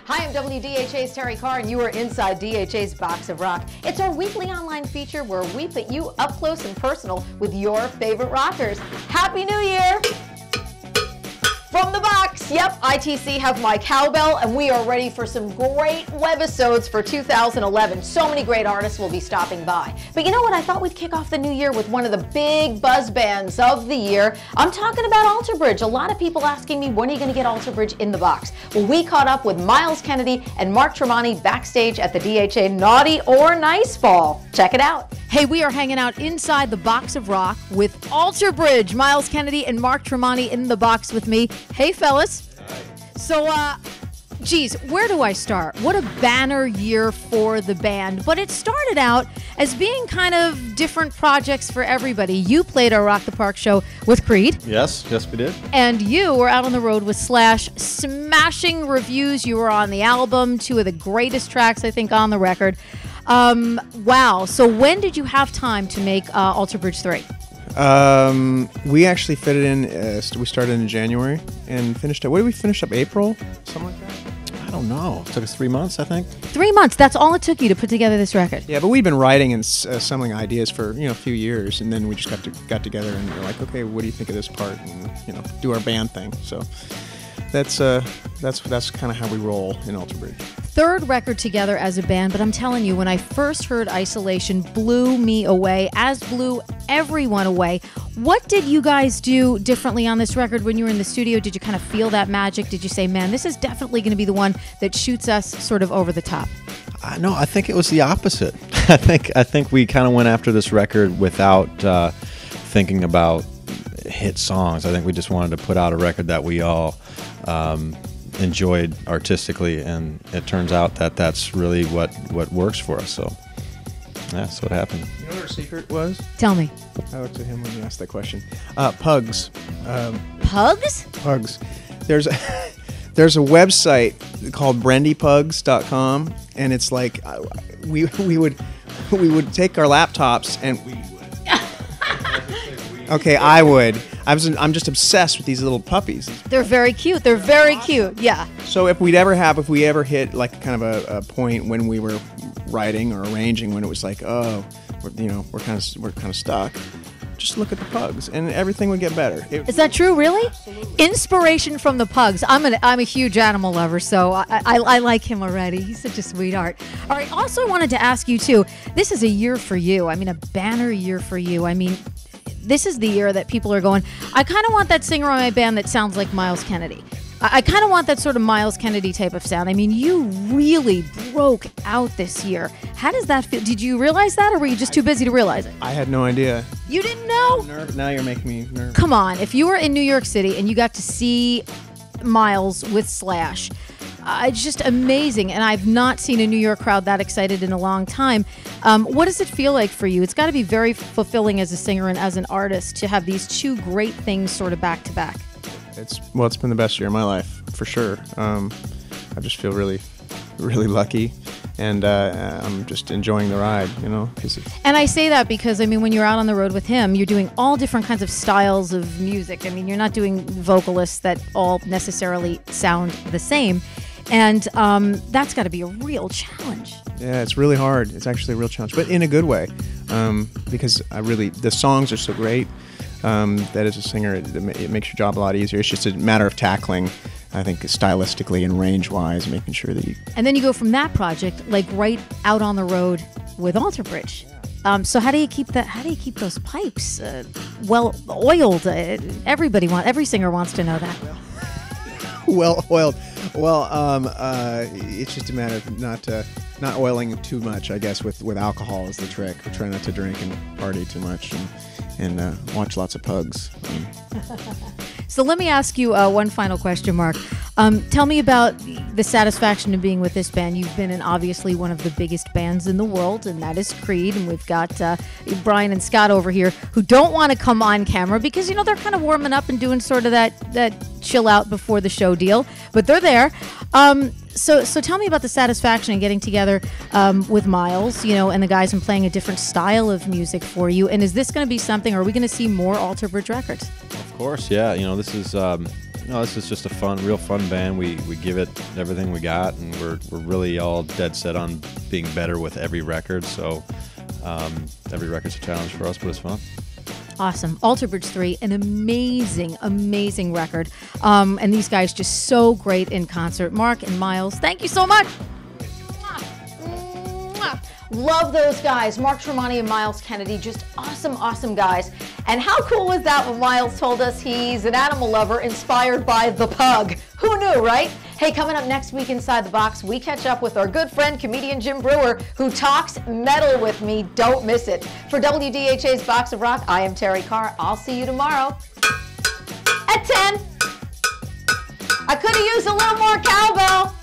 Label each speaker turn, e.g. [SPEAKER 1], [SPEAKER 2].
[SPEAKER 1] Hi, I'm WDHA's Terrie Carr, and you are inside DHA's Box of Rock. It's our weekly online feature where we put you up close and personal with your favorite rockers. Happy New Year! From the box, yep, ITC have my cowbell, and we are ready for some great webisodes for 2011. So many great artists will be stopping by. But you know what? I thought we'd kick off the new year with one of the big buzz bands of the year. I'm talking about Alter Bridge. A lot of people asking me, when are you going to get Alter Bridge in the box? Well, we caught up with Myles Kennedy and Mark Tremonti backstage at the DHA Naughty or Nice Ball. Check it out. Hey, we are hanging out inside the Box of Rock with Alter Bridge. Myles Kennedy and Mark Tremonti in the box with me. Hey, fellas.
[SPEAKER 2] Hi.
[SPEAKER 1] So, geez, where do I start? What a banner year for the band. But it started out as being kind of different projects for everybody. You played our Rock the Park show with Creed.
[SPEAKER 2] Yes, we did.
[SPEAKER 1] And you were out on the road with Slash, smashing reviews. You were on the album, two of the greatest tracks, I think, on the record. Wow. So when did you have time to make Alter Bridge 3?
[SPEAKER 3] We actually fit it in. We started in January and finished up. What did we finish up? April? Something like that?
[SPEAKER 2] I don't know. It took us 3 months, I think.
[SPEAKER 1] 3 months. That's all it took you to put together this record.
[SPEAKER 3] Yeah, but we've been writing and assembling ideas for a few years, and then we just got together and we're like, okay, what do you think of this part? And do our band thing. So that's kind of how we roll in Alter Bridge.
[SPEAKER 1] Third record together as a band, but I'm telling you, when I first heard Isolation, blew me away, as blew everyone away. What did you guys do differently on this record when you were in the studio? Did you kind of feel that magic? Did you say, man, this is definitely going to be the one that shoots us sort of over the top?
[SPEAKER 2] No, I think it was the opposite. I think we kind of went after this record without thinking about hit songs. I think we just wanted to put out a record that we all enjoyed artistically, and it turns out that that's really what works for us. So that's what happened.
[SPEAKER 3] You know what our secret was?
[SPEAKER 1] Tell me.
[SPEAKER 3] I looked at him when you asked that question. Pugs.
[SPEAKER 1] Pugs?
[SPEAKER 3] Pugs. There's a website called brendypugs.com, and it's like we would take our laptops and okay, I would. I'm just obsessed with these little puppies.
[SPEAKER 1] They're very cute. They're very cute. Yeah.
[SPEAKER 3] So if we ever hit like kind of a point when we were writing or arranging when it was like, oh, we're kind of stuck, just look at the Pugs and everything would get better.
[SPEAKER 1] Is that true? Really? Absolutely. Inspiration from the Pugs. I'm a huge animal lover, so I like him already. He's such a sweetheart. All right. Also, I wanted to ask you too. This is a year for you. I mean, a banner year for you. I mean, this is the year that people are going, I kind of want that singer on my band that sounds like Myles Kennedy. I kind of want that sort of Myles Kennedy type of sound. I mean, you really broke out this year. How does that feel? Did you realize that, or were you just too busy to realize it?
[SPEAKER 3] I had no idea.
[SPEAKER 1] You didn't know?
[SPEAKER 3] Now you're making me nervous.
[SPEAKER 1] Come on. If you were in New York City and you got to see Myles with Slash, it's just amazing, and I've not seen a New York crowd that excited in a long time. What does it feel like for you? It's got to be very fulfilling as a singer and as an artist to have these two great things sort of back to back.
[SPEAKER 3] It's been the best year of my life, for sure. I just feel really, really lucky, and I'm just enjoying the ride, And
[SPEAKER 1] I say that because, I mean, when you're out on the road with him, you're doing all different kinds of styles of music. I mean, you're not doing vocalists that all necessarily sound the same. And that's got to be a real challenge.
[SPEAKER 3] Yeah, it's really hard. It's actually a real challenge, but in a good way, because the songs are so great that as a singer, it makes your job a lot easier. It's just a matter of tackling, I think, stylistically and range-wise, making sure that you...
[SPEAKER 1] And then you go from that project, like right out on the road with Alter Bridge. So how do you keep those pipes well oiled? Every singer wants to know that.
[SPEAKER 3] Well oiled. It's just a matter of not oiling too much, I guess. With alcohol is the trick. We try not to drink and party too much, and watch lots of Pugs.
[SPEAKER 1] So let me ask you one final question, Mark. Tell me about the satisfaction of being with this band. You've been in obviously one of the biggest bands in the world, and that is Creed. And we've got Brian and Scott over here who don't want to come on camera because, they're kind of warming up and doing sort of that chill out before the show deal. But they're there. So tell me about the satisfaction in getting together with Myles, and the guys, and playing a different style of music for you. And is this going to be something, are we going to see more Alter Bridge records?
[SPEAKER 2] Of course, yeah. This is no, this is just a real fun band. We give it everything we got, and we're really all dead set on being better with every record. So every record's a challenge for us, but it's fun.
[SPEAKER 1] Awesome. Alter Bridge 3, an amazing, amazing record. And these guys just so great in concert. Mark and Miles, thank you so much. Love those guys. Mark Tremonti and Miles Kennedy, just awesome, awesome guys. And how cool was that when Miles told us he's an animal lover inspired by the pug? Who knew, right? Hey, coming up next week Inside the Box, we catch up with our good friend, comedian Jim Brewer, who talks metal with me. Don't miss it. For WDHA's Box of Rock, I am Terrie Carr. I'll see you tomorrow at 10. I could have used a little more cowbell.